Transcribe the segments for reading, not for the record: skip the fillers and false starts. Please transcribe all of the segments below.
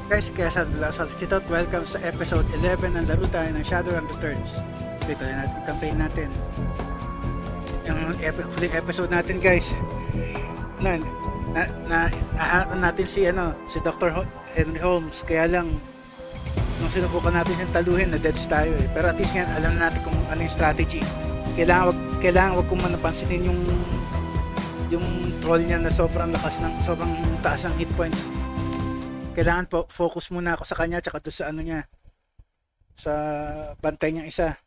Guys, kaya sa Chitot, welcome sa episode 11 ng laro tayo ng Shadowrun Returns. Ito na natin campaign natin. Yung huling episode natin, guys. Nahanap natin si Dr. Henry Holmes. Kaya lang nung sinubukan natin yung taluhin, na deads tayo eh. Pero at least yan, alam natin kung ano yung strategy. Kailangan wag kong manapansinin yung troll niya na sobrang taas ng hit points. Kailangan po focus muna ako sa kanya tsaka doon sa ano niya, sa bantay niyang isa.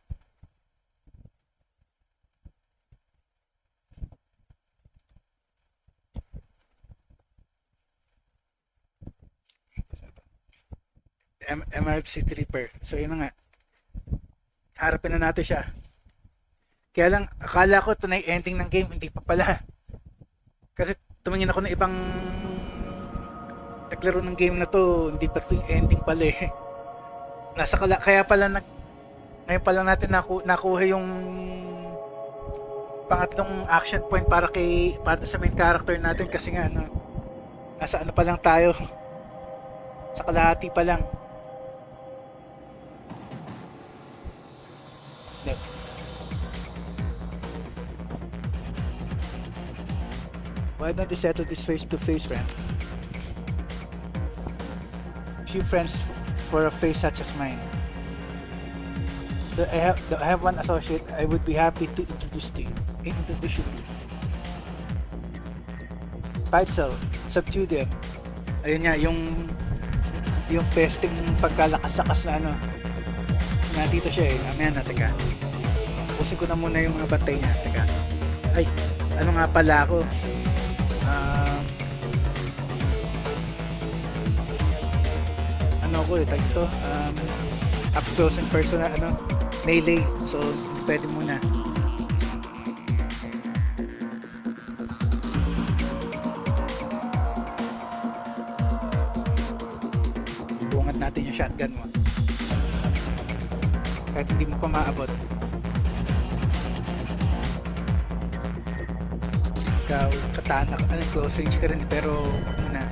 MRC Tripper. So yun na nga, harapin na natin siya. Kaya lang akala ko ito na yung ending ng game, hindi pa pala. Kasi tumingin ako ng ibang naglaro ng game na to, hindi pa ito yung ending pala eh. Kaya pala ngayon pa lang natin nakuha yung pangatlong action point para sa main character natin, kasi nga nasa ano pa lang tayo, sa kalahati pa lang. Why don't you settle this face to face, friend? Few friends for a face such as mine. So I have one associate I would be happy to introduce you to. Fight so, subdue them. Ayun nga, yung pesting pagkalakas-lakas na nandito siya eh. Amaya na, teka. Pusin ko na muna yung mga bantay niya, teka. Ay, ano nga pala ako? Ako tag ito, up close and personal, melee, so pwede muna. Bungat natin yung shotgun mo kahit hindi mo pa maabot. Ikaw katana, close range ka rin pero muna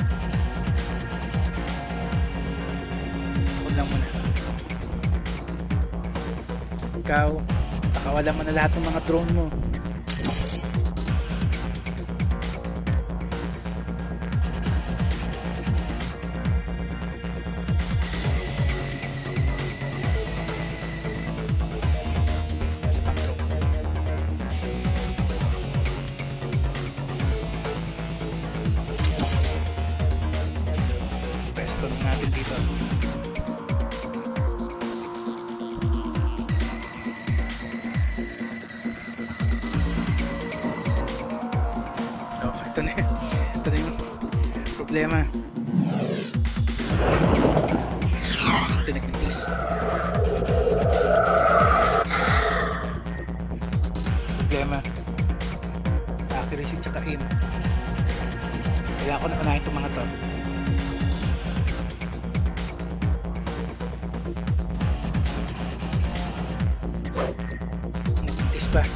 muna. Ikaw, nakawala mo na lahat ng mga drone mo. Press ko natin dito. Ito na yung problema. Ito na kinis. Problema, accuracy tsaka aim. Kaya ako naunahin itong mga to. Nagkinis ba?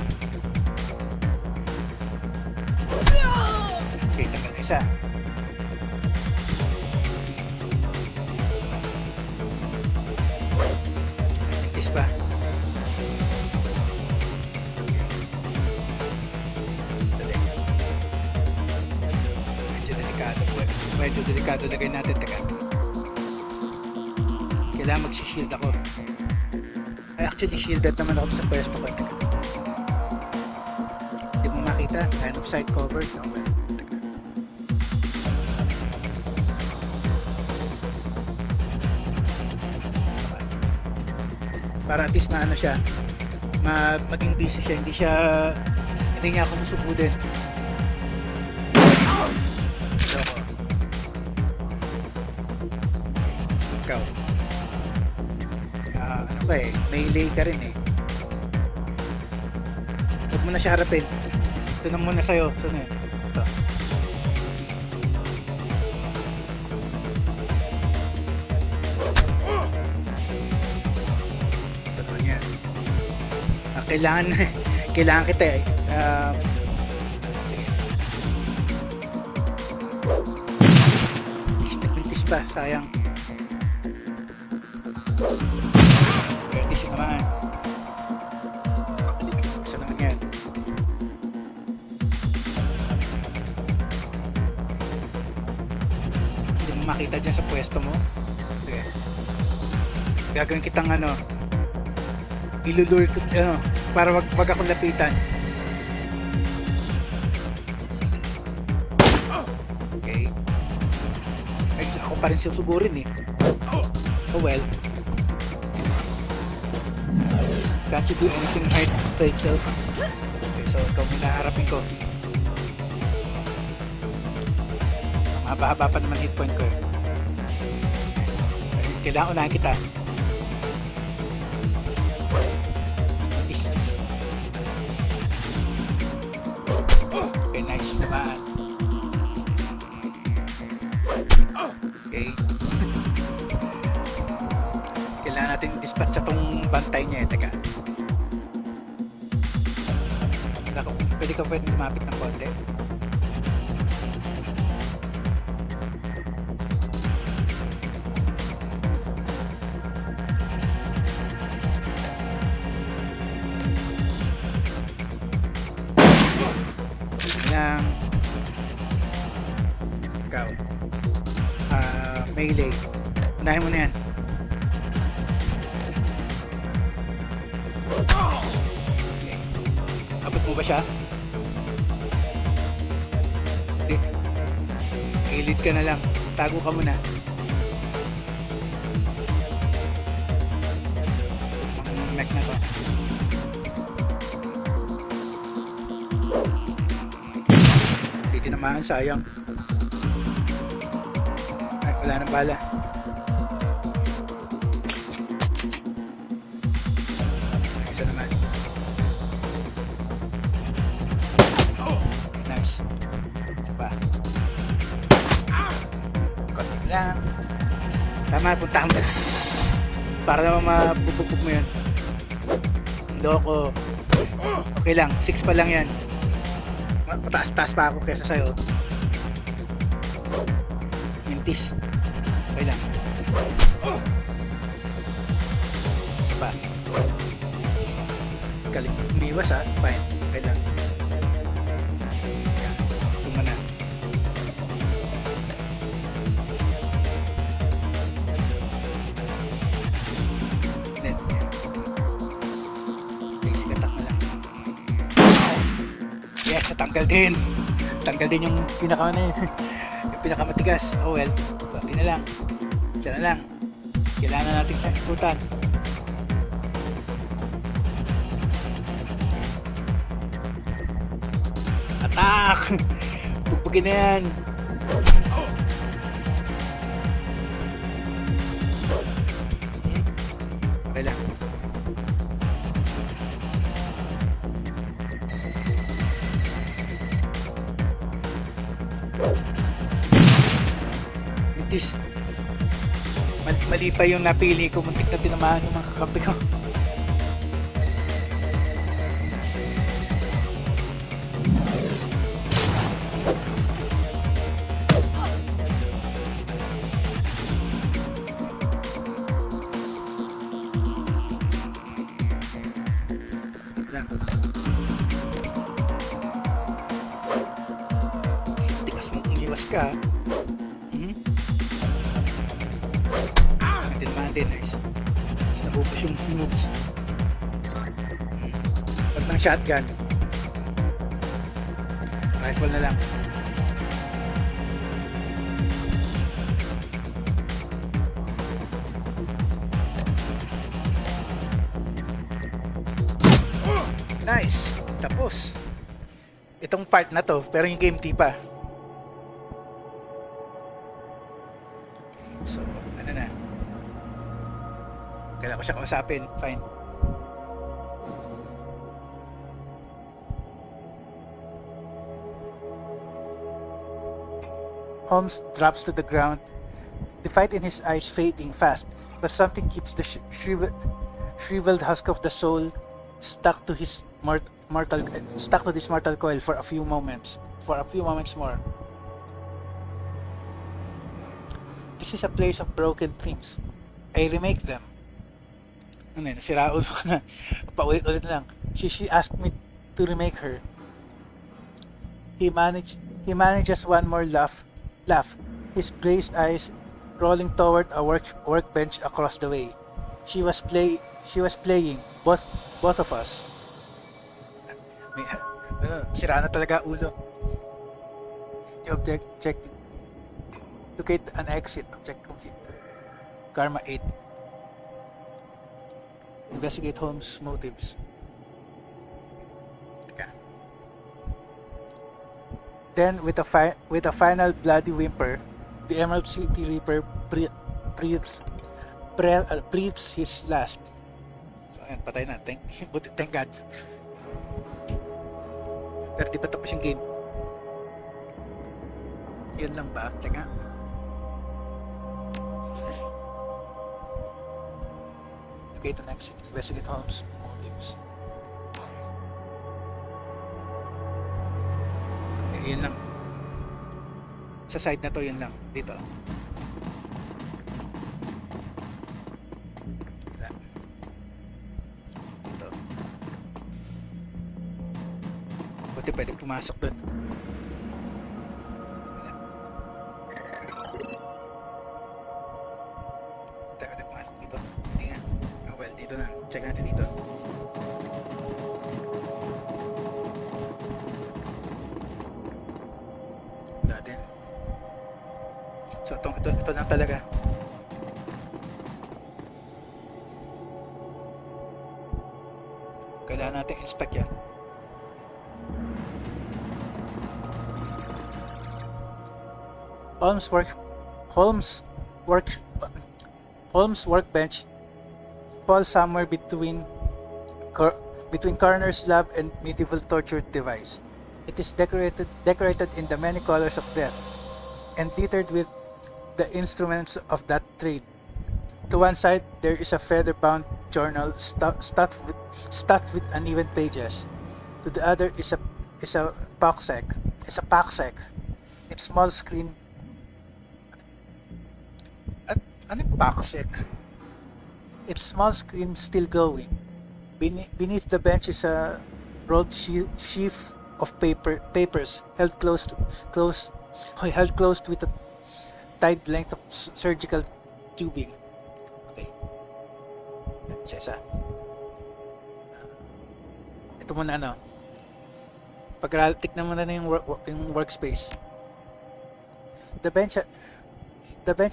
Okay, tagal isa. Is ba? Medyo delikado lagay natin. Teka. Kailangan mag-shield ako. Ay, actually shielded naman ako sa pwesto ko. Teka. Hindi mo makita. Line of sight covered. Okay. Para at least maano siya, maging busy siya, hindi niya ako susubudin. So, ikaw ano ka eh, melee ka rin eh. Huwag mo na siya harapin, ito na muna sa'yo. So na yun, ito. Kailangan kita eh. Nagpintis pa, sayang. Courtesy naman. Isa naman yan. Hindi mo makita dyan sa pwesto mo. Sige. Gagawin kitang ilulure ko, para wag akong lapitan. Okay. Ay, ako pa rin susugurin eh. Oh well. Can't you do anything right to yourself? Okay, so ikaw muna harapin ko. Mahaba-haba pa naman hit point ko eh. Kailangan unahan kita. Okay, nice naman. Okay. Kailangan natin dispatch sa tong bantay niya eh. Teka. Pwede ka lumapit ng konti. Ng ikaw melee, unahin mo na yan. Okay. Abot mo ba siya? Hindi. Elite ka na lang, tago ka muna. Ang mech na to. Tinamaan, sayang. Ay, wala nang bala. Isa naman. Nice. Isa pa. Konti lang. Tama, punta mo. Para naman mapupupuk mo yun. Loko. Okay lang, 6 pa lang yan. Mataas-taas pa ako kesa sa'yo. Mintis. Okay lang. Isa pa. Galing. Umiwas ha. Fine. Okay lang. Yan. Tuma na. Net. Basic attack na lang. Yes, tanggal din. Tanggal din yung yung pinakamatigas. Oh well, pati na lang. Siya na lang. Kailangan natin ikutan. Attack! Pupugin na yan. Okay lang. Mitis. Mali pa yung napili ko. Muntik na tinamaan yung mga kakampi ko. Tikas mo umiwas ka. Din, nice. So, nabubos yung moves. Pag ng shotgun, rifle na lang. Nice. Tapos itong part na to, pero yung game di pa. So, ano na, kailangan ko siya kausapin. Fine. Holmes drops to the ground, the fight in his eyes fading fast, but something keeps the shriveled husk of the soul stuck to this mortal coil for a few moments more. This is a place of broken things. I remake them. Ano yun, sira ulo ka na. Paulit-ulit lang. She asked me to remake her. He manages one more laugh. His glazed eyes rolling toward a workbench across the way. She was playing both of us. May, sira na talaga ulo. The object locate an exit. Object complete. Karma 8. Investigate Holmes' motives. Okay. Then, with a final bloody whimper, the Emerald City Reaper breathes his last. So, ayan, patay na. Thank God. Pero di pa tapos yung game. Yun lang ba? Teka. Okay, to next. Investigate Holmes' motives. Okay, yun lang. Sa side na to, yun lang. Dito. Dito. Buti pwede pumasok dun. Pwede pumasok dito. Hindi nga. Oh, well, dito na. Check natin dito. Natin. So, ito na talaga. Kailangan natin inspect yan. Holmes' workbench falls somewhere between Coroner's lab and medieval torture device. It is decorated in the many colors of death and littered with the instruments of that trade. To one side, there is a feather-bound journal stuffed with uneven pages. To the other is a packsec. Its small screen. Ano yung packsec? Its small screen still glowing. Beneath the bench is a rolled sheaf of papers held closed with a tight length of surgical tubing. Okay. Isa. Ito muna ano. Tignan mo na yung workspace. The bench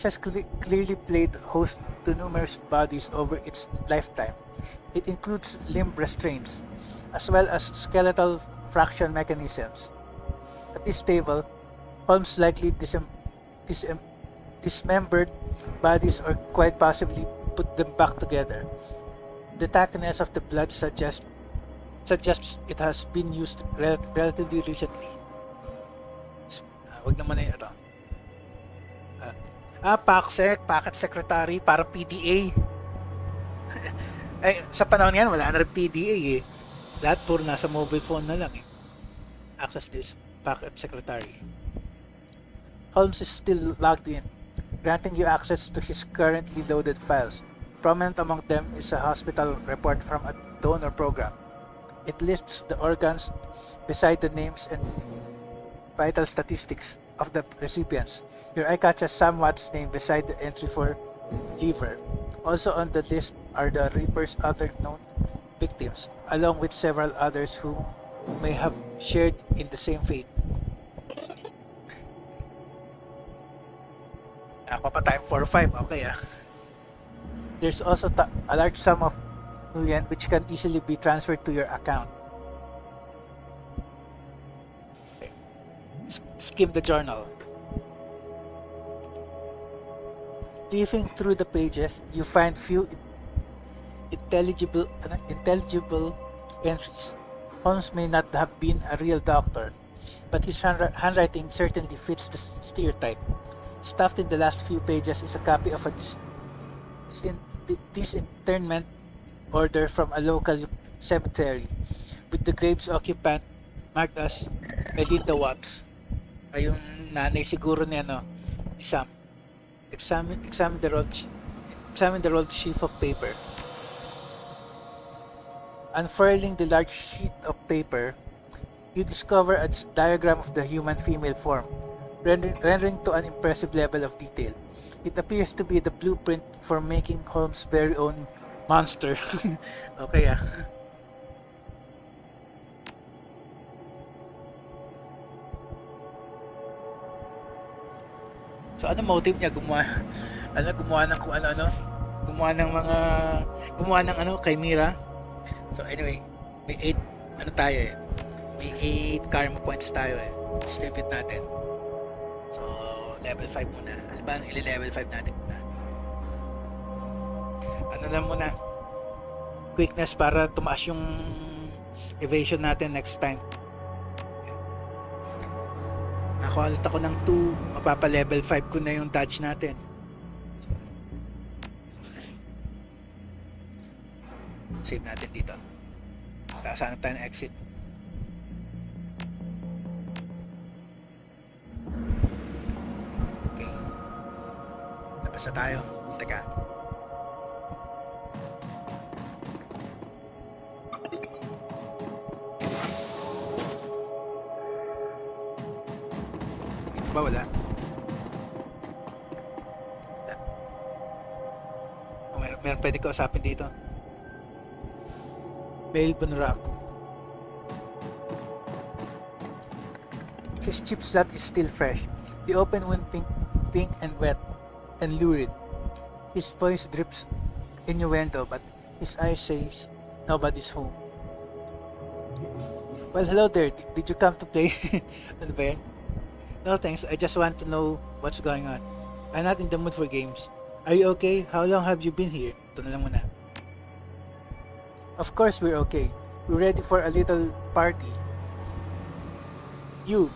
has clearly played host to numerous bodies over its lifetime. It includes limb restraints, as well as skeletal fraction mechanisms. At this table, Holmes likely dismembered bodies or quite possibly put them back together. The tackiness of the blood suggests it has been used relatively recently. Wag naman na yun ito. Packet secretary para PDA. Ay, sa panahon yan, wala na rin PDA eh. Lahat puro nasa mobile phone na lang eh. Access this packet secretary. Holmes is still logged in, granting you access to his currently loaded files. Prominent among them is a hospital report from a donor program. It lists the organs beside the names and vital statistics of the recipients. Your eye catches Sam Watt's name beside the entry for liver. Also on the list are the Reaper's other known victims, along with several others who may have shared in the same fate. Ako pa time 4-5, okay ah. There's also a large sum of yen which can easily be transferred to your account. Okay. Skim the journal. Leafing through the pages, you find few intelligible entries. Holmes may not have been a real doctor, but his handwriting certainly fits the stereotype. Stuffed in the last few pages is a copy of a disinterment order from a local cemetery, with the grave's occupant marked as Melinda Watts. Ay yung nanay siguro ni Sam. Examine the rolled sheaf of paper. Unfurling the large sheet of paper, you discover a diagram of the human female form, rendering to an impressive level of detail. It appears to be the blueprint for making Holmes' very own monster. Okay ah. So ano motive niya? Gumawa ng kung ano-ano? Gumawa ng mga, gumawa ng ano kay Mira. So anyway, may 8, ano tayo eh. May 8 karma points tayo eh. Distribute natin. So, level 5 muna. Ano ba ang level 5 natin muna? Ano lang muna? Quickness para tumaas yung evasion natin next time. Nakakulit ako ng 2, mapapa level 5 ko na yung dodge natin. Save natin dito. Saan tayo ng exit? Okay. Labas na tayo. Teka. Ito ba wala? Meron pwede ko usapin dito. Melbourne Rock. His chip slot is still fresh. The open wound pink and wet and lurid. His voice drips innuendo, but his eyes says nobody's home. Well, hello there. Did you come to play? Ano ba yan? No thanks. I just want to know what's going on. I'm not in the mood for games. Are you okay? How long have you been here? Ito na lang muna. Of course we're okay. We're ready for a little party. You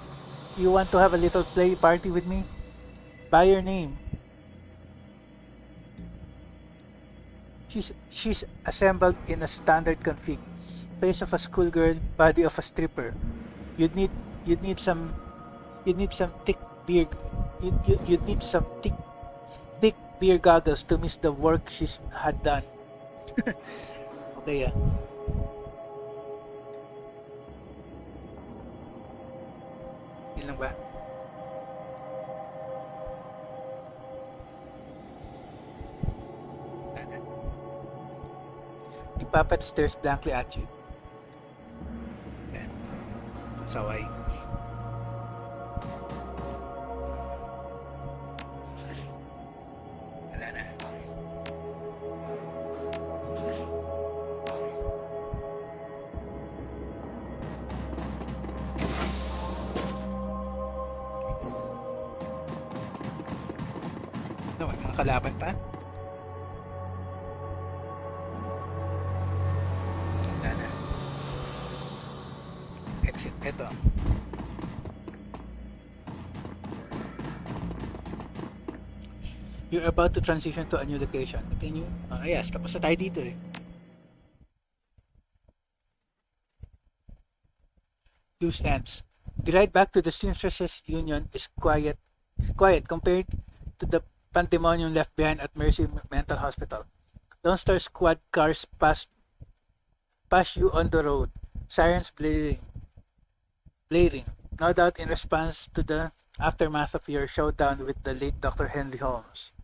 want to have a little play party with me? By your name. She's assembled in a standard config. Face of a schoolgirl, body of a stripper. You'd need some thick beard. You'd need some thick beer goggles to miss the work she's had done. Okay, yeah. Yun lang ba? The puppet stares blankly at you. Yan. Saway. Wala na. No, may mga kalaban pa. Wala na. Exit. Ito. You're about to transition to a new location. Continue. Yes, tapos na tayo dito eh. Loose ends. The ride back to the Seamstresses Union is quiet compared to the pandemonium left behind at Mercy Mental Hospital. Lone Star squad cars pass you on the road, sirens blaring, no doubt in response to the aftermath of your showdown with the late Dr. Henry Holmes.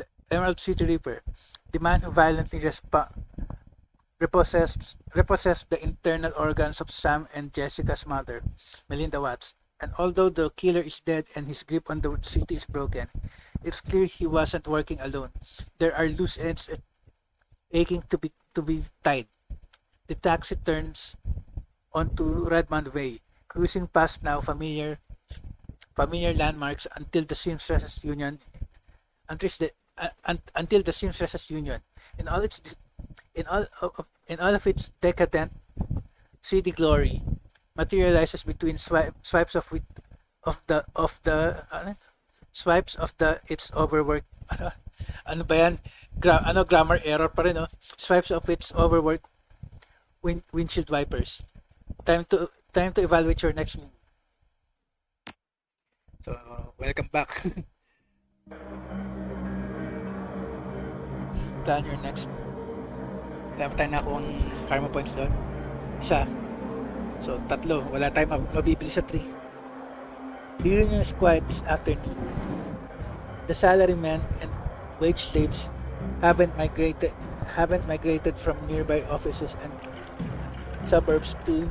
The Emerald City Reaper, the man who violently repossessed the internal organs of Sam and Jessica's mother, Melinda Watts. And although the killer is dead and his grip on the city is broken, it's clear he wasn't working alone. There are loose ends aching to be tied. The taxi turns onto Redmond Way, cruising past now familiar landmarks until the Seamstresses Union in all of its decadent city glory materializes between swipes of its overworked ano ba yan? Grammar error pa rin, no? Swipes of its overworked windshield wipers. Time to evaluate your next move. So, welcome back. Plan your next move. Wala pa tayo nakuha ng karma points doon. Isa. So, 3. Wala tayong mabibili sa 3. The union is quiet this afternoon. The salarymen and wage slaves haven't migrated from nearby offices and suburbs to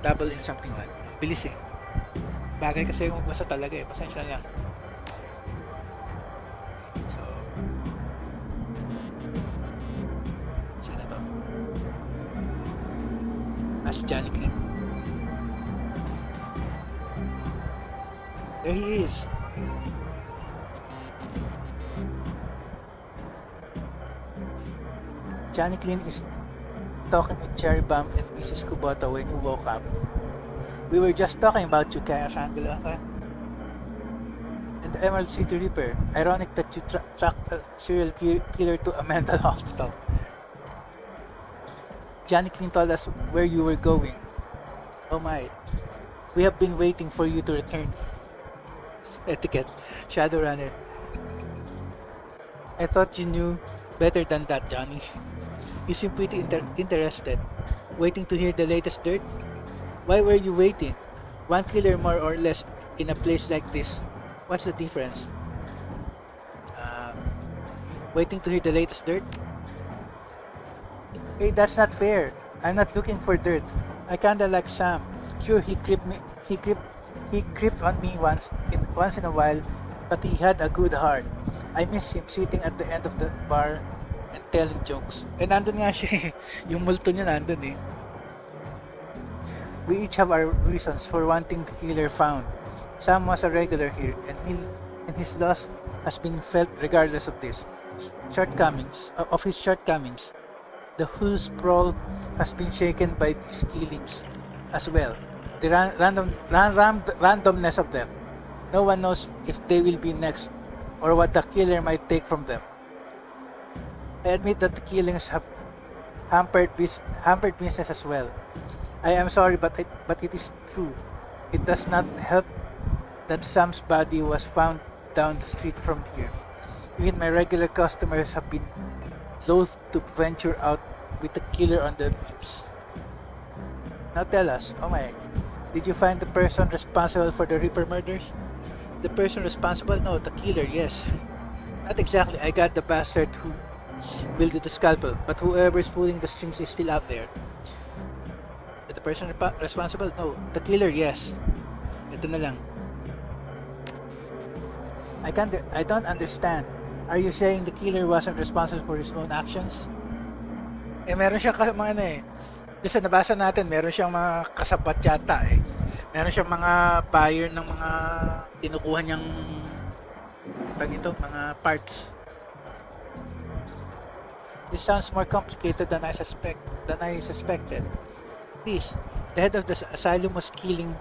double in something like. Bilis eh. Bagay kasi yung magbasa talaga eh. Pasensya lang. So, sino to? Si Johnny Clean. There he is. Johnny Clean is talking with Cherry Bomb and Mrs. Kubota when you woke up. We were just talking about you, Kaya Shangela. And the Emerald City Reaper. Ironic that you tracked a serial killer to a mental hospital. Johnny Clean told us where you were going. Oh my. We have been waiting for you to return. Etiquette. Shadowrunner. I thought you knew better than that, Johnny. You seem pretty interested. Waiting to hear the latest dirt? Why were you waiting? One killer more or less in a place like this. What's the difference? Waiting to hear the latest dirt? Hey, that's not fair. I'm not looking for dirt. I kinda like Sam. Sure, he creeped on me once in a while, but he had a good heart. I miss him sitting at the end of the bar and telling jokes. Eh, nandun nga siya eh. Yung multo niya nandun eh. We each have our reasons for wanting the killer found. Sam was a regular here, and his loss has been felt regardless of his shortcomings. The whole sprawl has been shaken by these killings as well. The randomness of them. No one knows if they will be next or what the killer might take from them. I admit that the killings have hampered business as well. I am sorry, but it is true. It does not help that Sam's body was found down the street from here. Even my regular customers have been loath to venture out with the killer on their lips. Now tell us, oh my, did you find the person responsible for the Reaper murders? The person responsible? No, the killer, yes. Not exactly, I got the bastard who wielded the scalpel, but whoever is pulling the strings is still out there. The person responsible? No, the killer, yes. Ito na lang. I don't understand. Are you saying the killer wasn't responsible for his own actions? Eh, meron siyang mga ano eh. Kasi nabasa natin, meron siyang mga kasabat yata eh. Meron siyang mga buyer ng mga tinukuha niyang mga parts. This sounds more complicated than I suspected. Please, the head of the asylum was killing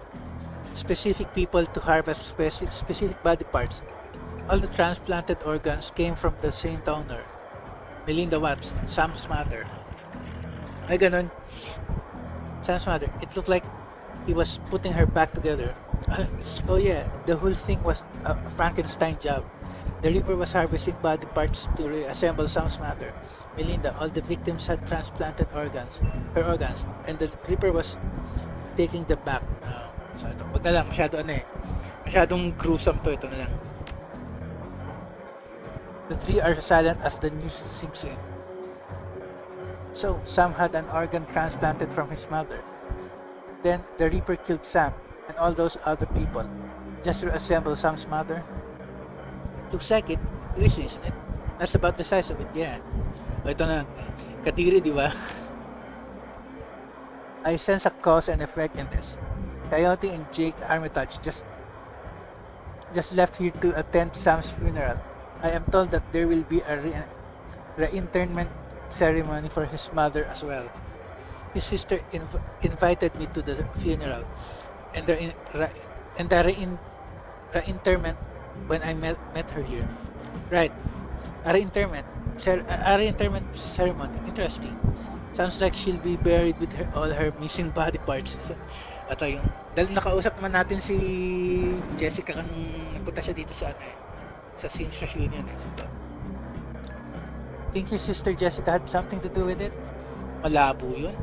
specific people to harvest specific body parts. All the transplanted organs came from the same donor, Melinda Watts, Sam's mother. Ay, ganun. Sam's mother. It looked like he was putting her back together. Oh yeah, the whole thing was a Frankenstein job. The Reaper was harvesting body parts to reassemble Sam's mother, Melinda. All the victims had transplanted her organs, and the Reaper was taking them back. So ito, wag na lang, masyadong gruesome to, ito na lang. The three are silent as the news sinks in. So, Sam had an organ transplanted from his mother. Then, the Reaper killed Sam and all those other people, just to reassemble Sam's mother. Looks like it. Easy, isn't it? That's about the size of it, yeah. O, ito na. Kadiri, di ba? I sense a cause and effect in this. Coyote and Jake Armitage just left here to attend Sam's funeral. I am told that there will be a reinterment ceremony for his mother as well. His sister invited me to the funeral, and the reinterment when I met her here. Right, a reinterment ceremony. Interesting. Sounds like she'll be buried with all her missing body parts. Ito yung, dahil nakausap naman natin si Jessica kung nagpunta siya dito sa sa Seamstress Union. Think his sister Jessica had something to do with it? Malabo yun.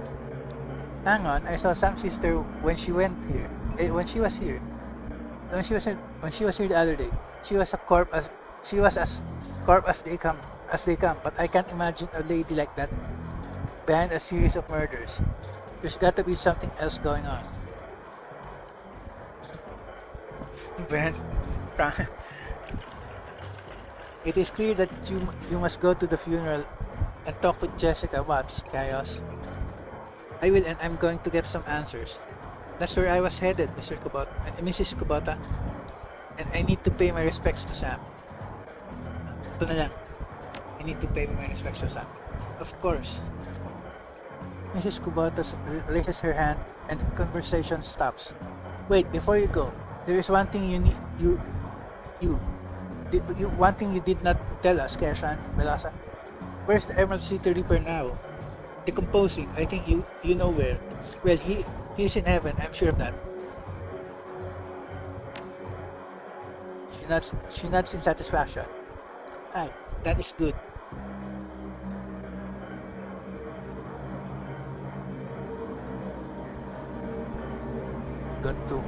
Hang on, I saw Sam's sister when she went here. When she was here. When she was here the other day. She was as corp as they come, but I can't imagine a lady like that behind a series of murders. There's got to be something else going on. Ben, it is clear that you must go to the funeral and talk with Jessica. What's chaos? I will, and I'm going to get some answers. That's where I was headed, Mrs. Kubota. And I need to pay my respects to Sam. Ito na lang. I need to pay my respects to Sam. Of course. Mrs. Kubota raises her hand and the conversation stops. Wait, before you go, there is one thing one thing you did not tell us, Keshan Melasa. Where's the Emerald City Reaper now? Decomposing. I think you know where. Well, he's in heaven. I'm sure of that. She nods in satisfaction. Hi, that is good.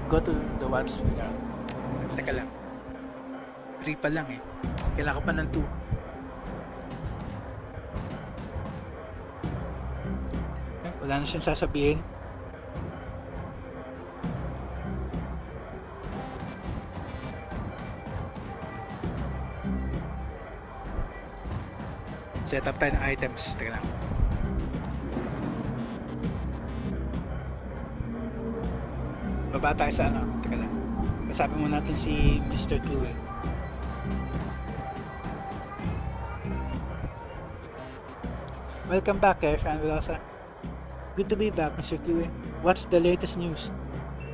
Go to the watch funeral. Teka lang. 3 pa lang eh. Kailangan ko pa ng 2. Wala na siyang sasabihin. Set up tayo ng items. Teka lang. Baba tayo sa ano. Teka lang. Kasapin mo natin si Mr. Q eh. Welcome back, Keshan Velosa. Good to be back, Mr. Q. What's the latest news?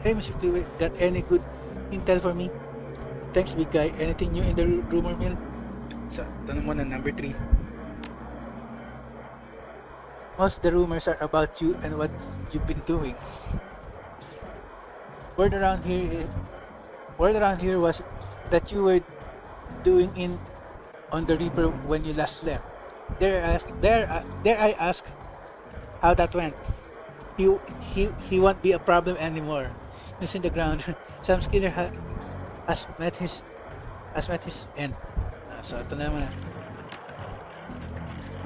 Hey, Mr. Q, got any good intel for me? Thanks, big guy. Anything new in the rumor mill? So, tanong mo na number 3. Most of the rumors are about you and what you've been doing. Word around here was that you were doing on the Reaper when you last left. Dare I ask how that went? He won't be a problem anymore. He's in the ground. Sam Skinner has met his end. So ito na naman.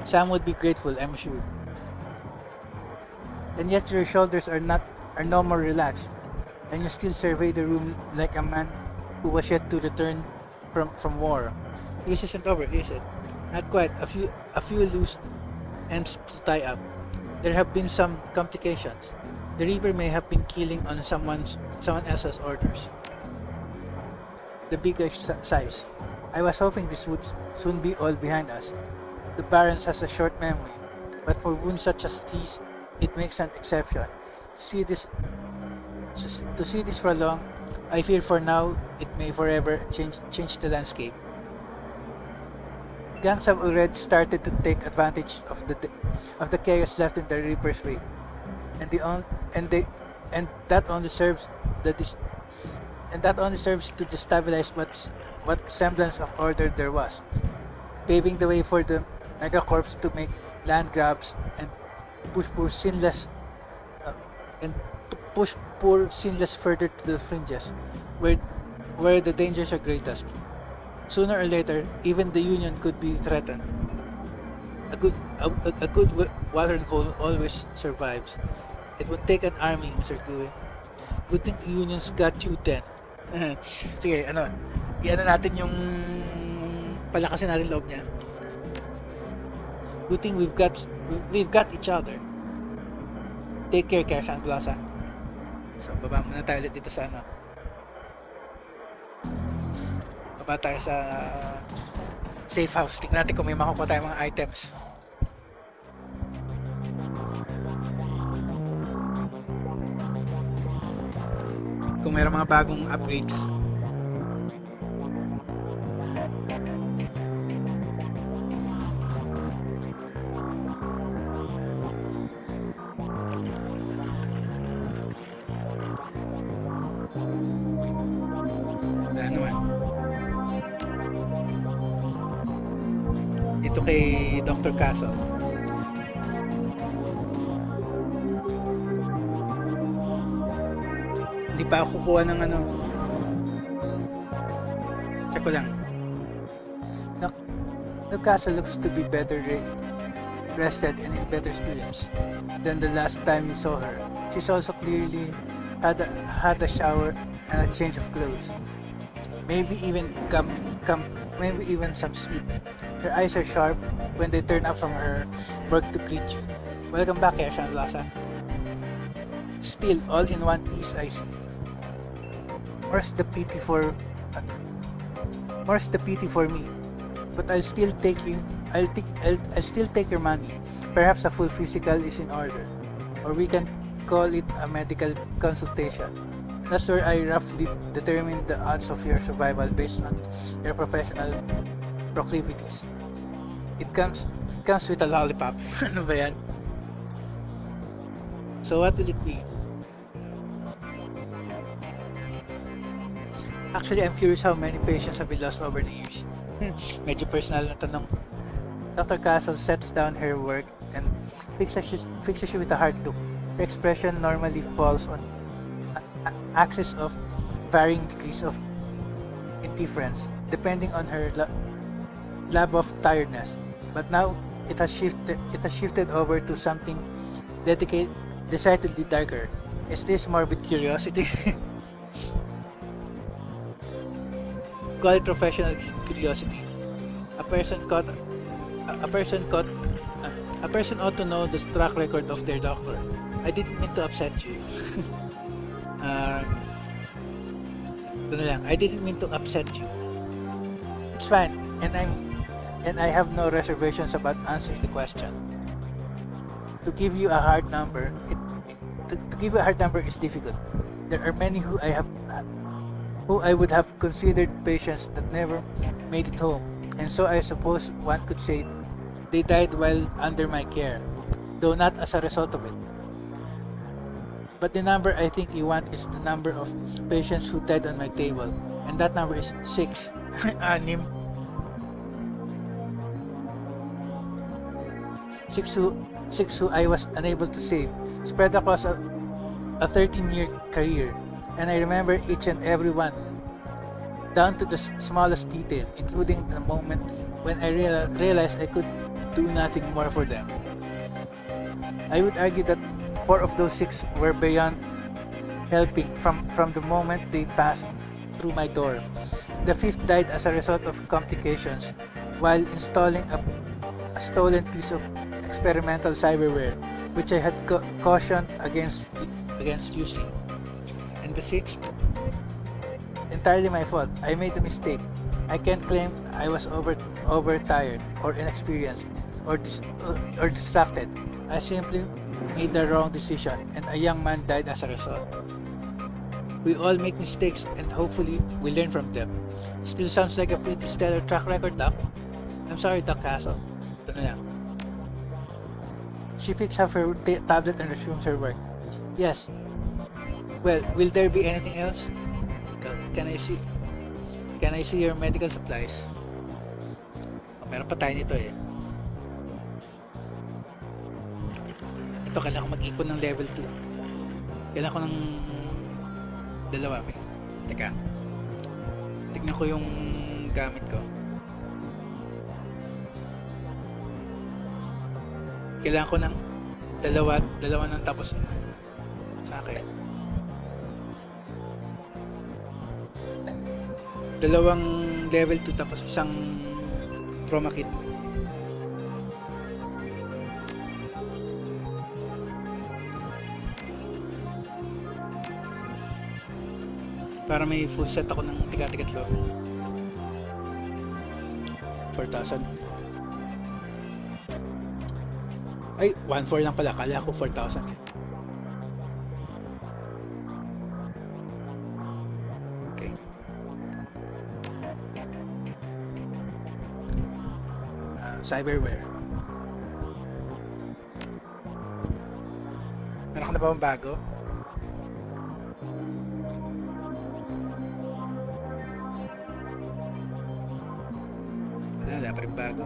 Sam would be grateful, I'm sure. And yet your shoulders are no more relaxed, and you still survey the room like a man who was yet to return from war. This isn't over, is it? Not quite. A few loose ends to tie up. There have been some complications. The Reaper may have been killing on someone else's orders. The bigger size. I was hoping this would soon be all behind us. The Barons has a short memory, but for wounds such as these, it makes an exception. To see this for long, I fear for now it may forever change the landscape. Gangs have already started to take advantage of the chaos left in the Reaper's wake, and that only serves to destabilize what semblance of order there was, paving the way for the megacorps to make land grabs and push poor sinless further to the fringes, where the dangers are greatest. Sooner or later, even the Union could be threatened. A good watering hole always survives. It would take an army, Mr. Kui. Good thing the Union's got you then. Sige, i-ano natin yung palakasin natin loob niya. Good thing we've got each other. Take care, Keshan Plaza. So, baba muna tayo ulit dito sa baba tayo sa safe house. Tignan natin kung may makukuha tayong mga items. Kung mayroong mga bagong upgrades. dito kay Dr. Castle. Hindi pa ako kukuha ng ano. Check ko lang. The castle looks to be better rested and in better spirits than the last time we saw her. She's also clearly had a shower and a change of clothes. Maybe even maybe even some sleep. Her eyes are sharp when they turn up from her work to greet you. Welcome back, Keshan Lasa. Still, all in one piece, I see. More's the pity for me. But I'll still take your money. Perhaps a full physical is in order, or we can call it a medical consultation. That's where I roughly determine the odds of your survival based on your professional proclivities. It comes with a lollipop. Ano ba yan? So what will it be? Actually, I'm curious how many patients have been lost over the years. Medyo personal na tanong. Dr. Castle sets down her work and fixes you with a hard look. Her expression normally falls on an axis of varying degrees of indifference, depending on her lab of tiredness. But now it has shifted over to something decidedly darker. Is this morbid curiosity? Call it professional curiosity. A person ought to know the track record of their doctor. I didn't mean to upset you. I didn't mean to upset you. It's fine, and I have no reservations about answering the question. To give you a hard number, is difficult. There are many who I would have considered patients that never made it home, and so I suppose one could say they died while under my care, though not as a result of it. But the number I think you want is the number of patients who died on my table, and that number is 6. Anim. 6 who I was unable to save, spread across a 13-year career. And I remember each and every one, down to the smallest detail, including the moment when I realized I could do nothing more for them. I would argue that 4 of those 6 were beyond helping from the moment they passed through my door. The 5th died as a result of complications while installing a stolen piece of experimental cyberware, which I had cautioned against using. And the 6th, entirely my fault. I made a mistake. I can't claim I was overtired or inexperienced or distracted. I simply made the wrong decision, and a young man died as a result. We all make mistakes, and hopefully we learn from them. Still sounds like a pretty stellar track record, Doc. I'm sorry, Doc Castle. Ito na lang. She picks up her tablet and resumes her work. Yes. Well, will there be anything else? Can I see your medical supplies? Oh, meron pa tayo nito eh. Ito, kailangan ko mag-ipon ng level 2. Kailangan ko ng dalawa. Teka. Tignan ko yung gamit ko. Kailangan ko ng dalawa ng tapos sa akin. Dalawang level 2 tapos isang chroma kit. Para may full set ako ng tiga-tigatlo. 4,000. Ay, 1,400 lang pala. Kala ko 4,000. Cyberware. Meron ka na ba bang bago? Wala pa rin bago.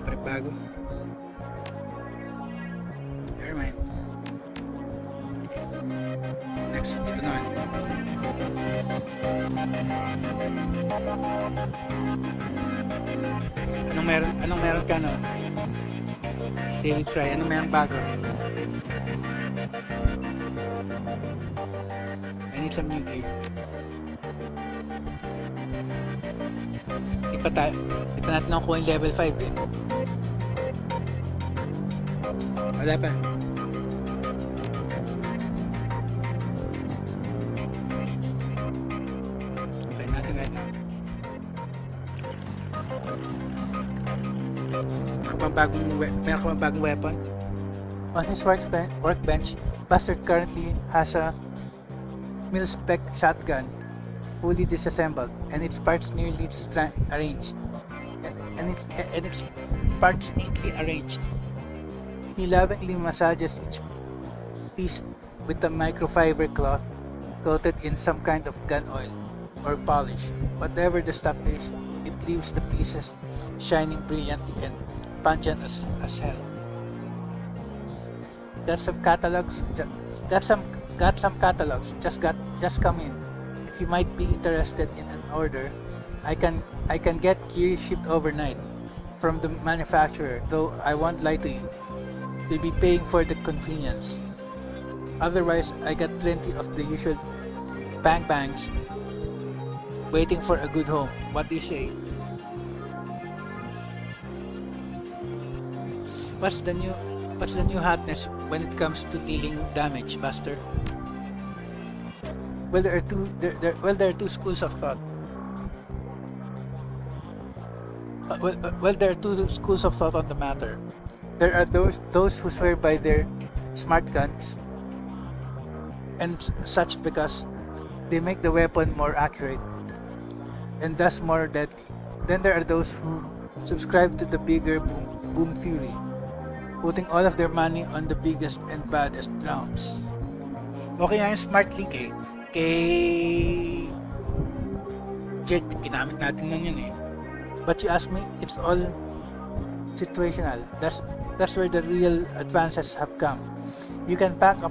pa rin bago. Never mind. Next, ito naman. Anong meron ka, no? Daily try. Anong meron bago? I need some new gear. Di pa natin nakuha yung level 5 eh. Wala pa. Okay natin right now. Meron ka bang bagong weapon? On his workbench, Buster currently has a mil-spec shotgun, fully disassembled, and its parts neatly arranged. He lovingly massages each piece with a microfiber cloth coated in some kind of gun oil or polish. Whatever the stuff is, it leaves the pieces shining brilliantly and pungent as hell. Got some catalogs. Just come in. If you might be interested in an order, I can get gear shipped overnight from the manufacturer, though I won't lie to you. You'll be paying for the convenience. Otherwise, I got plenty of the usual bangs waiting for a good home. What do you say? What's the new hotness when it comes to dealing damage, Buster? Well, there are two schools of thought. There are two schools of thought on the matter. There are those who swear by their smart guns and such because they make the weapon more accurate and thus more deadly. Then there are those who subscribe to the bigger boom theory, putting all of their money on the biggest and baddest rounds. Okay nga yung smart link eh. Kay Jake, ginamit natin lang yun eh. But you ask me, it's all situational. That's where the real advances have come. You can pack up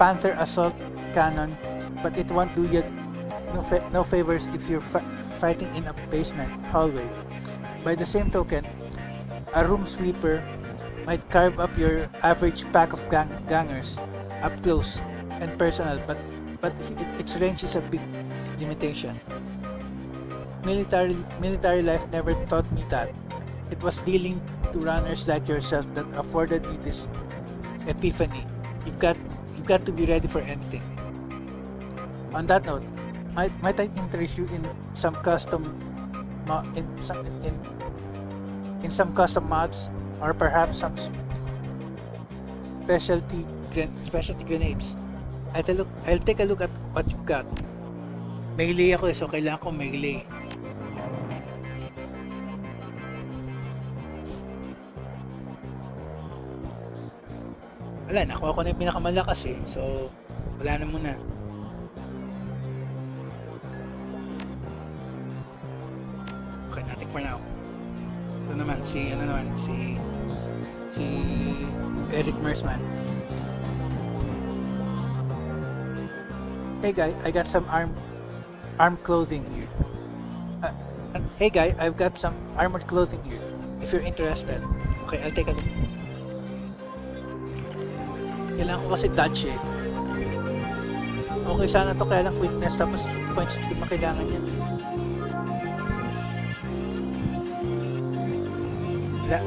Panther assault cannon, but it won't do you no favors if you're fighting in a basement hallway. By the same token, a room sweeper might carve up your average pack of gangers up close and personal, but its range is a big limitation. Military life never taught me that. It was dealing to runners like yourself that afforded me this epiphany. You've got to be ready for anything. On that note, might I interest you in some custom in some custom mods, or perhaps some specialty grenades? I'll take a look at what you've got. Melee ako eh, so kailangan ko melee. Wala, nakuha ko na yung pinakamalakas eh, so wala na muna. Okay, nothing for now. Ito naman, si Eric Mersman. Hey guy, I got some arm clothing here. Hey guy, I've got some armored clothing here. If you're interested. Okay, I'll take a look. Kailangan ko kasi dodge eh. Okay, sana to kaya lang quickness tapos points di ba kailangan yan. Wala.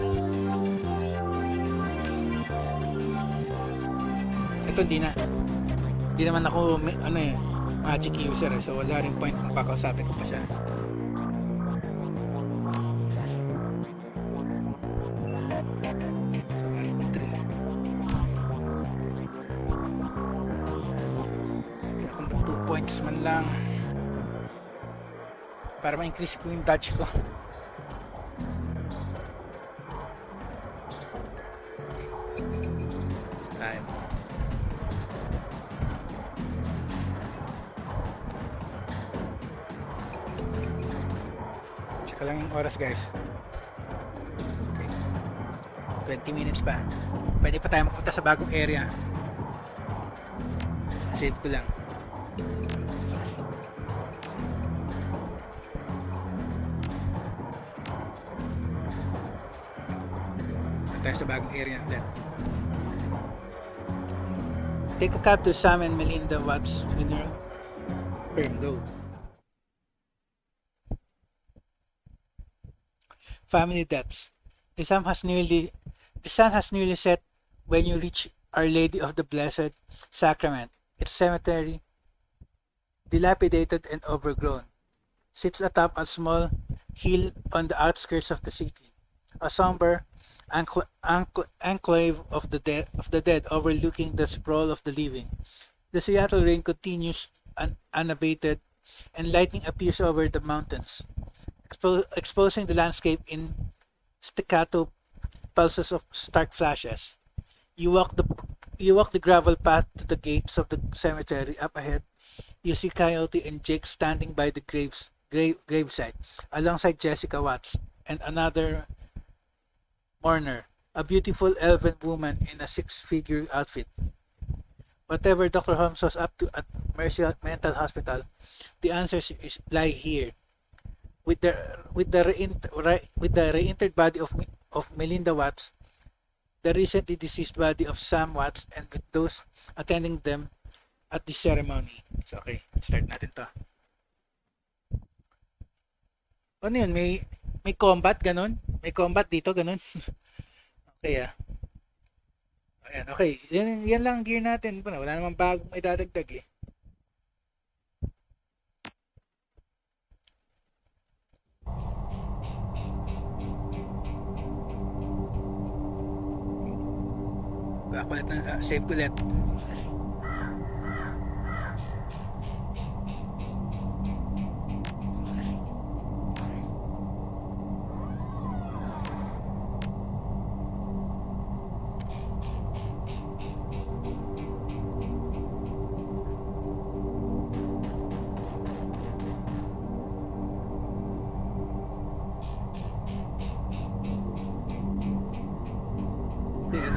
Ito di naman ako magic user eh, so wala rin point kung kakausapin ko pa siya. So, 2 points man lang para ma-increase ko yung dodge ko. Lang yung oras guys. 20 minutes pa. Pwede pa tayo mapunta sa bagong area. Save ko lang. Tayo sa bagong area natin. Take a cab to Sam and Melinda Watts Mineral Firm. Go. Family depths. The sun has nearly set when you reach Our Lady of the Blessed Sacrament. Its cemetery, dilapidated and overgrown, sits atop a small hill on the outskirts of the city. A somber enclave of the dead overlooking the sprawl of the living. The Seattle rain continues unabated, and lightning appears over the mountains, exposing the landscape in staccato pulses of stark flashes. You walk the gravel path to the gates of the cemetery. Up ahead, you see Coyote and Jake standing by the gravesite, alongside Jessica Watts and another mourner, a beautiful elven woman in a six-figure outfit. Whatever Dr. Holmes was up to at Mercy Mental Hospital, the answers lie here. With the reinterred body of Melinda Watts, the recently deceased body of Sam Watts, and with those attending them at the ceremony. So, okay, start natin to. Ano yun? May combat, ganun? May combat dito, ganun? Okay, Ayan, okay. Yan lang ang gear natin. Wala namang bagong may dadagdag eh. Back ulit na, save ulit.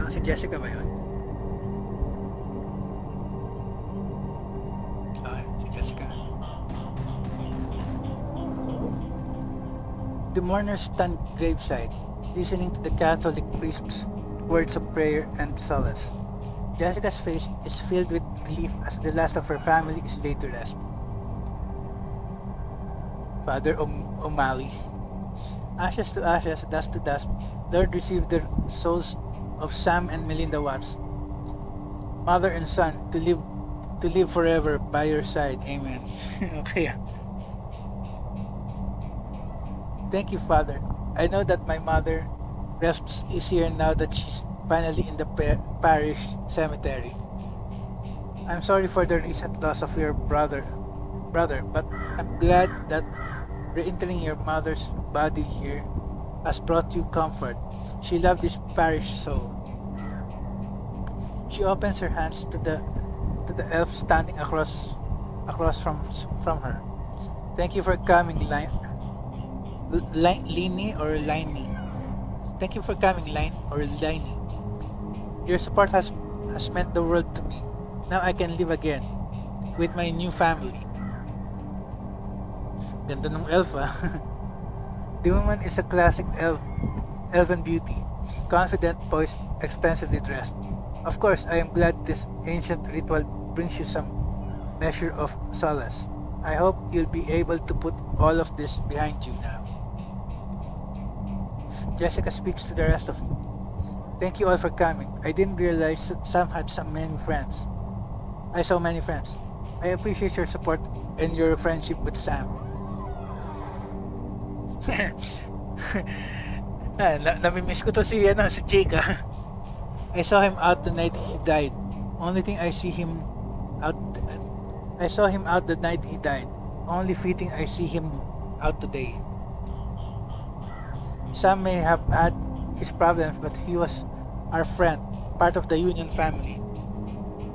Si Jessica ba yun? Si Jessica. The mourners stand graveside, listening to the Catholic priest's words of prayer and solace. Jessica's face is filled with relief as the last of her family is laid to rest. Father O'Malley. Ashes to ashes, dust to dust, Lord, receive the souls of Sam and Melinda Watts, mother and son, to live forever by your side. Amen. Okay. Thank you, Father. I know that my mother is here now that she's finally in the parish cemetery. I'm sorry for the recent loss of your brother, but I'm glad that re-entering your mother's body here has brought you comfort. She loved this parish so. She opens her hands to the elf standing across from her. Thank you for coming, Lini or Liney. Thank you for coming, Line or Liney. Your support has meant the world to me. Now I can live again with my new family. Ganda ng elf, ah. The woman is a classic elven beauty, confident, poised, expensively dressed. Of course, I am glad this ancient ritual brings you some measure of solace. I hope you'll be able to put all of this behind you now. Jessica speaks to the rest of you. Thank you all for coming. I didn't realize Sam had so many friends. I saw many friends. I appreciate your support and your friendship with Sam. Namimiss ko to si Jake. I saw him out the night he died. Only thing I see him out. I saw him out the night he died. Only fitting I see him out today. Sam may have had his problems, but he was our friend, part of the Union family.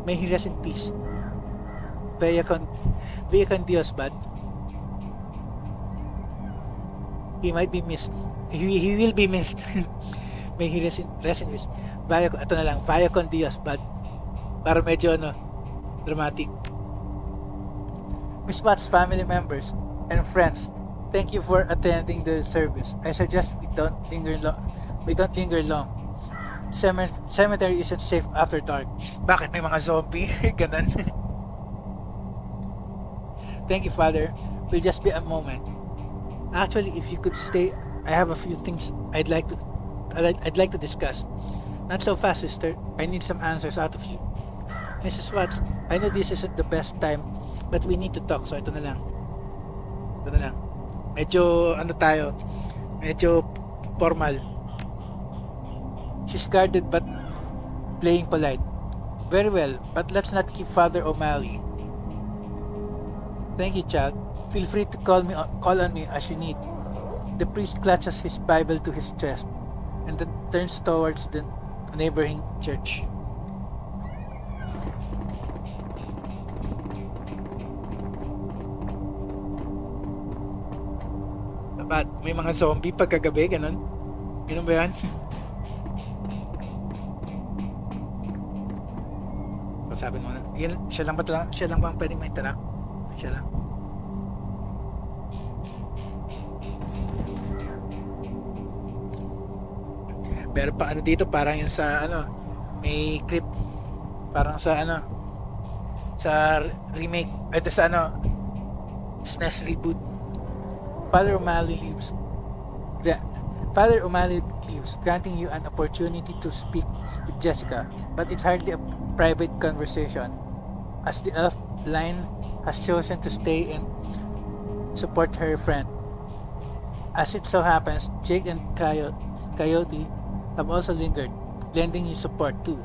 May he rest in peace. Vaya con Dios, bud. He might be missed. He will be missed. May he rest in peace. Ito na lang, vaya con Dios, but para medyo dramatic. Miss Watts, family members, and friends, thank you for attending the service. I suggest we don't linger long. Cemetery isn't safe after dark. Bakit may mga zombie? Ganun. Thank you, Father. Will just be a moment. Actually, if you could stay, I have a few things I'd like to discuss. Not so fast, sister. I need some answers out of you. Mrs. Watts, I know this isn't the best time, but we need to talk. So ito na lang. Medyo medyo formal. She's guarded but playing polite. Very well, but let's not keep Father O'Malley. Thank you, child. Feel free to call on me as you need. The priest clutches his Bible to his chest and then turns towards the neighboring church. Ba't may mga zombie pagkagabi, ganun? Ganun ba yan? Sabi mo na, siya lang ba ang pwedeng ma-interact? Siya lang. Pero pa dito, parang yung sa may crypt, parang sa sa remake, sa SNES reboot. Father O'Malley leaves, granting you an opportunity to speak with Jessica, but it's hardly a private conversation, as the elf line has chosen to stay and support her friend. As it so happens, Jake and Coyote have also lingered, lending you support too.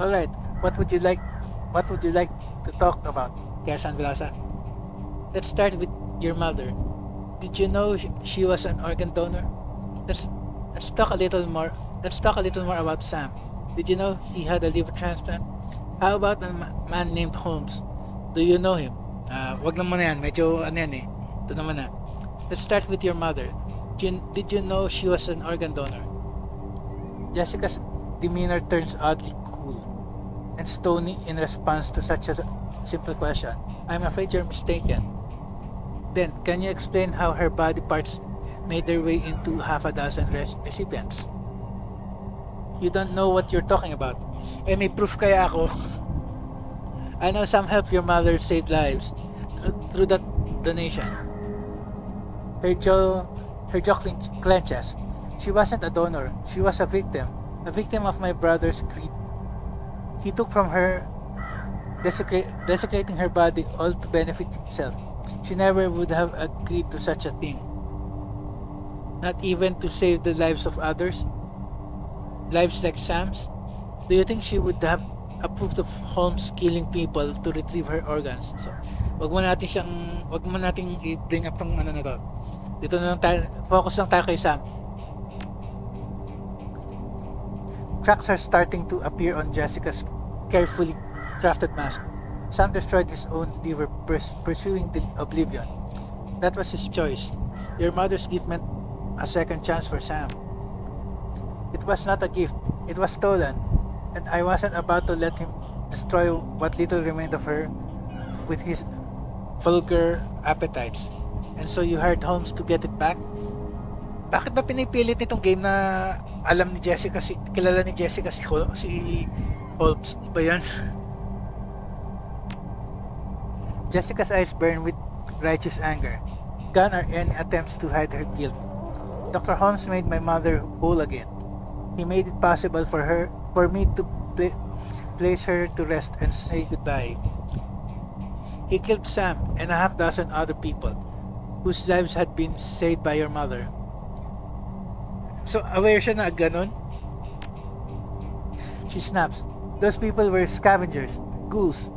Alright, what would you like to talk about, Kersan Vilasa? Let's start with your mother. Did you know she was an organ donor? Let's talk a little more about Sam. Did you know he had a liver transplant? How about a man named Holmes? Do you know him? Wag lang muna yan. Medyo Ito naman na. Let's start with your mother. Did you know she was an organ donor? Jessica's demeanor turns oddly cool and stony in response to such a simple question. I'm afraid you're mistaken. Then, can you explain how her body parts made their way into half a dozen recipients? You don't know what you're talking about. May proof kaya ako? I know some help your mother saved lives through that donation. Her jaw clenches. She wasn't a donor. She was a victim of my brother's greed. He took from her, desecrating her body all to benefit himself. She never would have agreed to such a thing. Not even to save the lives of others? Lives like Sam's? Do you think she would have approved of Holmes killing people to retrieve her organs? So, wag mo nating i-bring up tong na to. Dito na lang tayo, focus lang tayo kay Sam. Cracks are starting to appear on Jessica's carefully crafted mask. Sam destroyed his own liver, pursuing the oblivion. That was his choice. Your mother's gift meant a second chance for Sam. It was not a gift, it was stolen, and I wasn't about to let him destroy what little remained of her with his vulgar appetites. And so you hired Holmes to get it back? Bakit ba pinipilit nitong game na kilala ni Jessica si Holmes? Ba yan? Jessica's eyes burn with righteous anger. Gone are any attempts to hide her guilt. Dr. Holmes made my mother whole again. He made it possible for me to place her to rest and say goodbye. He killed Sam and a half dozen other people whose lives had been saved by your mother. So aware siya na ganon? She snaps. Those people were scavengers, ghouls.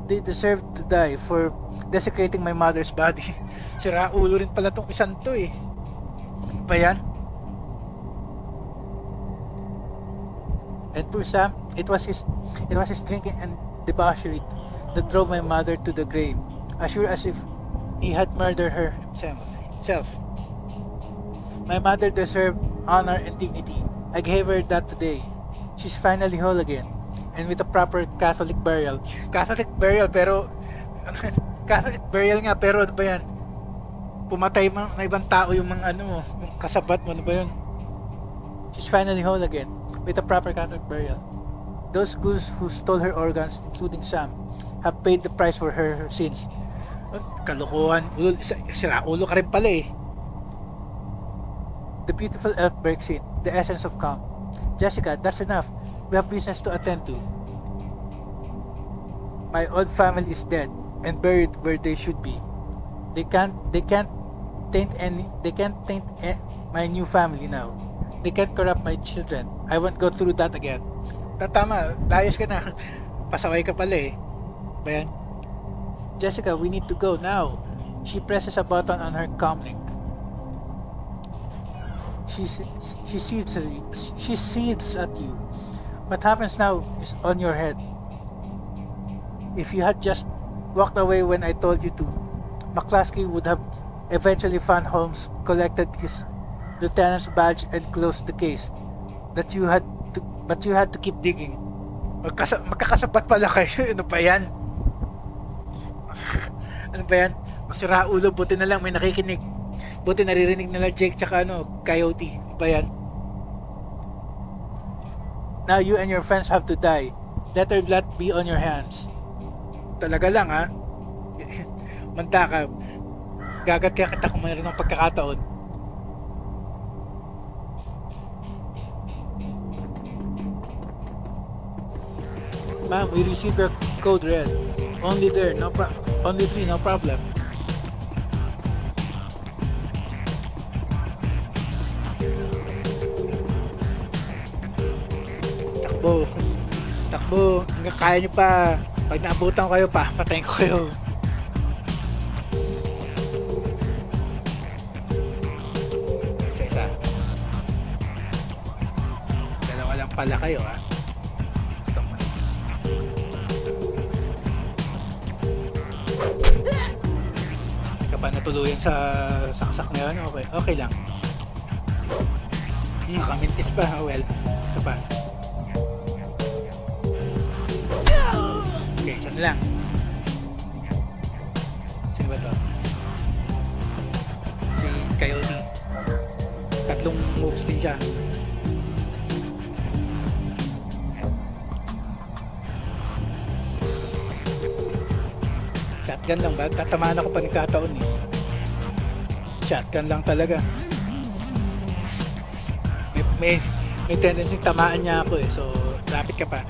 They deserve to die for desecrating my mother's body. Sira ulo rin pala tong isang to eh. Ba yan? And poor Sam, it was his drinking and debauchery that drove my mother to the grave, as sure as if he had murdered her himself. My mother deserved honor, and dignity. I gave her that today. She's finally whole again. And with a proper Catholic burial. Catholic burial pero... Catholic burial nga pero ano ba yan? Pumatay na ibang tao yung mga ano, yung kasabat mo, ano ba yun? She's finally whole again. With a proper Catholic burial. Those ghouls who stole her organs, including Sam, have paid the price for her sins. Kalokohan. Sira ulo ka rin pala eh. The beautiful elf breaks in, the essence of calm. Jessica, that's enough. We have business to attend to. My old family is dead and buried where they should be. They can't taint my new family now. They can't corrupt my children. I won't go through that again. Tama, layas ka na. Pasaway ka pala eh. Ba yan? Jessica, we need to go now. She presses a button on her comlink. She seethes at you. What happens now is on your head. If you had just walked away when I told you to, McCluskey would have eventually found Holmes, collected his lieutenant's badge, and closed the case. But you had to keep digging. Magkakasabat pala kayo. Ano ba yan? Ano ba yan? Masira ulo, buti na lang may nakikinig. Buti naririnig nila Jake tsaka Coyote. Ano ba yan? Now you and your friends have to die. Let her blood be on your hands. Talaga lang ha? Manta ka. Gagatya kita kung mayroon ng pagkakataon. Ma'am, we received your code red. Only 3, no problem. Takbo, hanggang kaya nyo pa. Pag naabutan ko kayo pa, patayin ko kayo. Isa-isa. Dalawa lang pala kayo ha. Hindi ka pa natuluyan sa saksak na yun, okay lang. Nakamintis pa, well, isa pa. Okay, isa na lang. Sino ba to? Si Coyote. 3 moves din siya. Shotgun lang ba? Tatamaan ako pa ni kataon eh. Shotgun lang talaga. May tendency tamaan niya ako eh. So, lapit ka pa.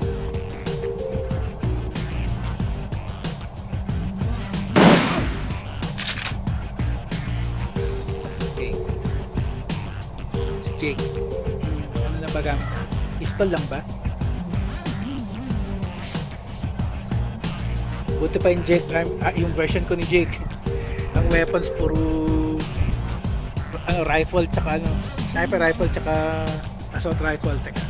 Okay. Si Jake. Ano na ba gang? Pistol lang ba? Buti pa yung Jake, yung version ko ni Jake. Ang weapons puro rifle tsaka sniper rifle tsaka assault rifle. Teka.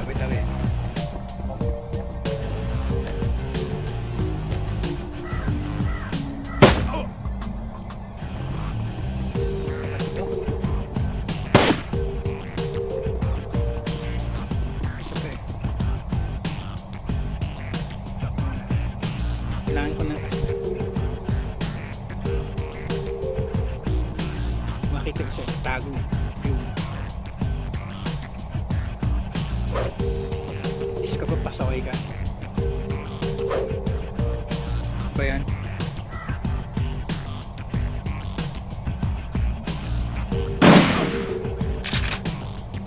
Tabi-tabi. Kailangan ko ng makita ko sa tago yung is ka pa pasaway ka ba yan?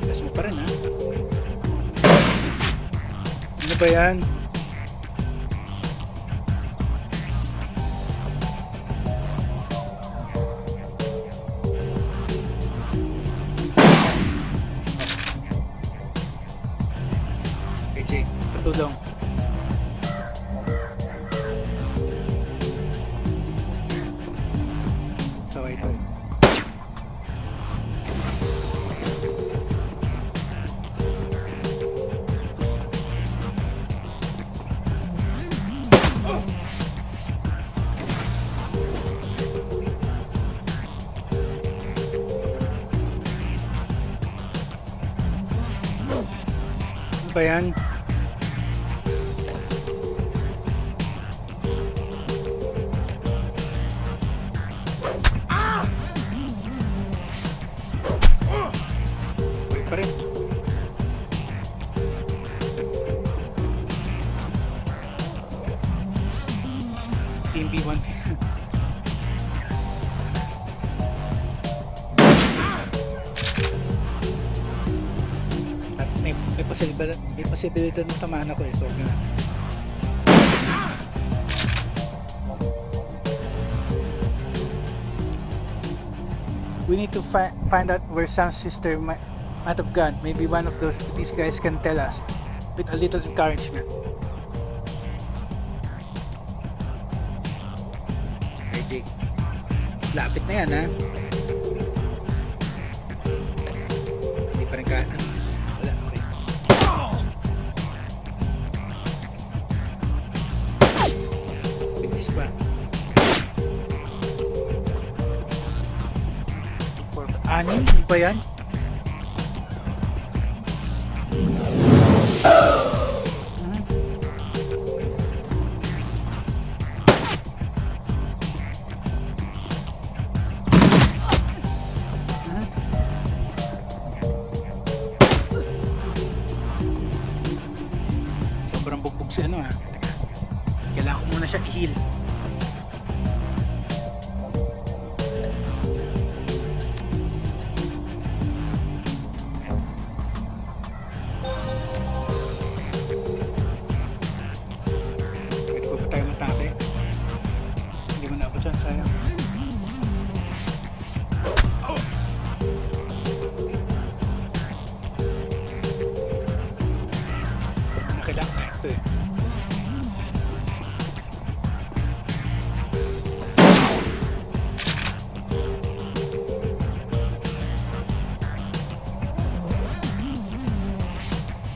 Pitas mo pa rin ha? Ano ba yan? Jake, patulong. Saway ito. Ba yan? Wait pa rin. Team B1. At may posibilidad na tamaan ako eh. So, we need to find out where Sam's sister might have gone. Maybe one of these guys can tell us with a little encouragement. Hey Jake, lapit na yan ha. Hindi pa rin ka. Wala, okay. Bilis pa. Ano ba yan? Sobrang bugbog si ano ha. Kailangan ko muna siya i-heal.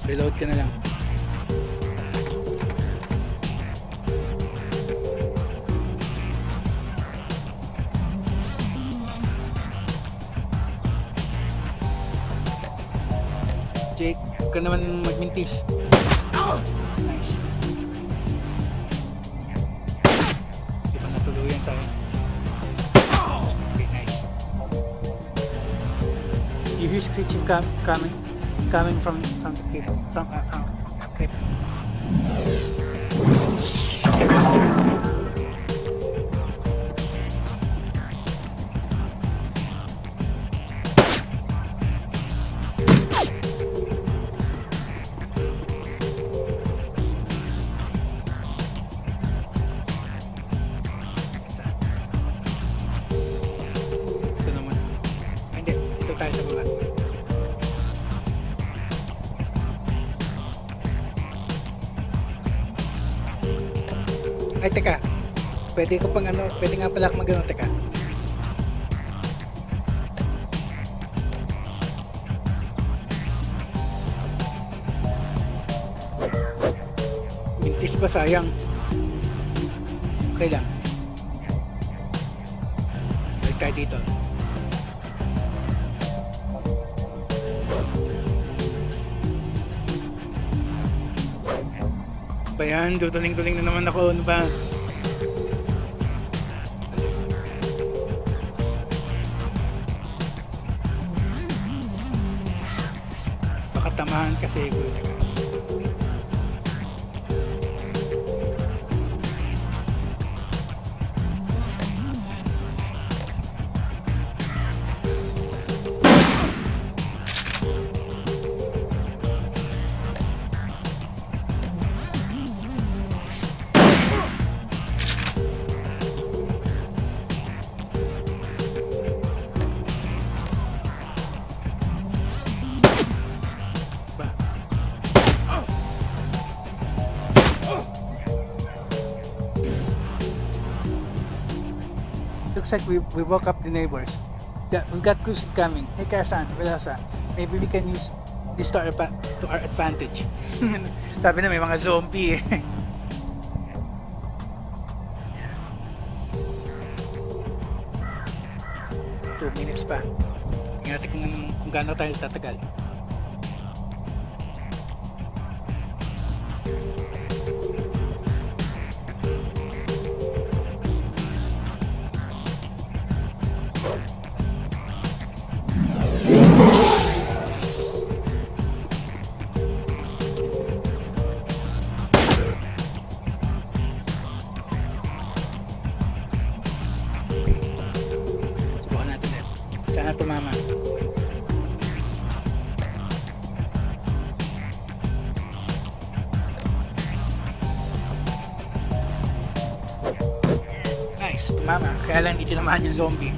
Reload ka na lang. Jake, huwag ka naman magmintis. Nice. Di ba natuluyan tayo? Okay, nice. You hear screeching coming from the cliff, from cliff. Ito naman. Hindi, ito tayo sa baba. Ay, teka. Pwede ko pang ano, pwede nga pala ako mag-ano, teka. Mintis pa, sayang. Okay lang. Balik tayo dito. Ba yan? Duduling-duling na naman ako. Ano ba? Baka tamahan kasi. Looks like we woke up the neighbors. We got Kusit coming. Hey Karasan, Velasa, maybe we can use this to our advantage. Sabi na may mga zombie eh. 2 minutes pa. Tingnan natin kung gaano tayo tatagal. Subukan natin ulit. Sana tumama. Nice, tumama. Kaya lang hindi tinamaan yung zombie.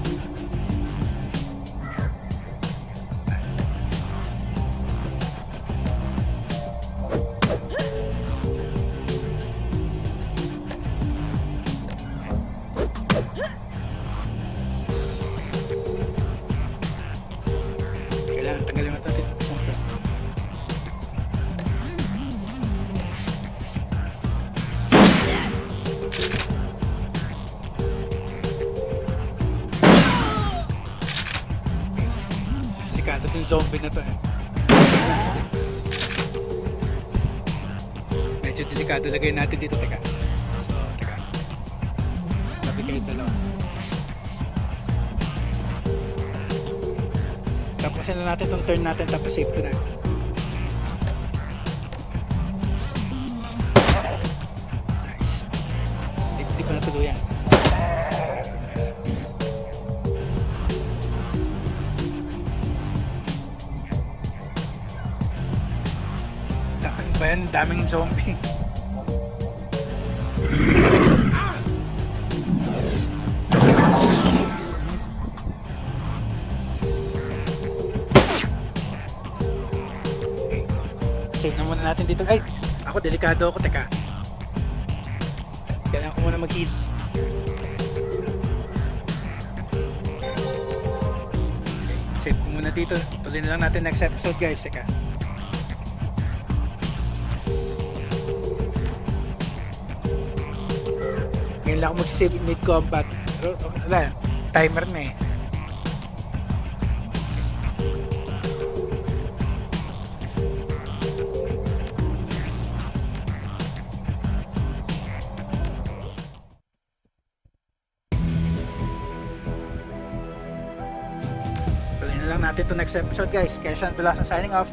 Kailangan tanggalin mo ito. Delikado yung zombie na to eh. Medyo delikado lagay natin dito. Teka. So, teka. Sabi kayo dalawa. Tapusin na natin itong turn natin tapos save ko na. Nice. Hindi ko na tuluyan. Ano ba yan? Daming zombie. Save na muna natin dito. Ay! Ako, delikado ako. Teka. Kailangan ko muna mag-heal. Save ko muna dito. Tuloy na lang natin next episode guys. Teka. Ngayon lang ako mag-save mid-combat. Pero wala. Timer na eh. Tuloy na lang natin to next episode guys. Kaya Sean Velasco signing off.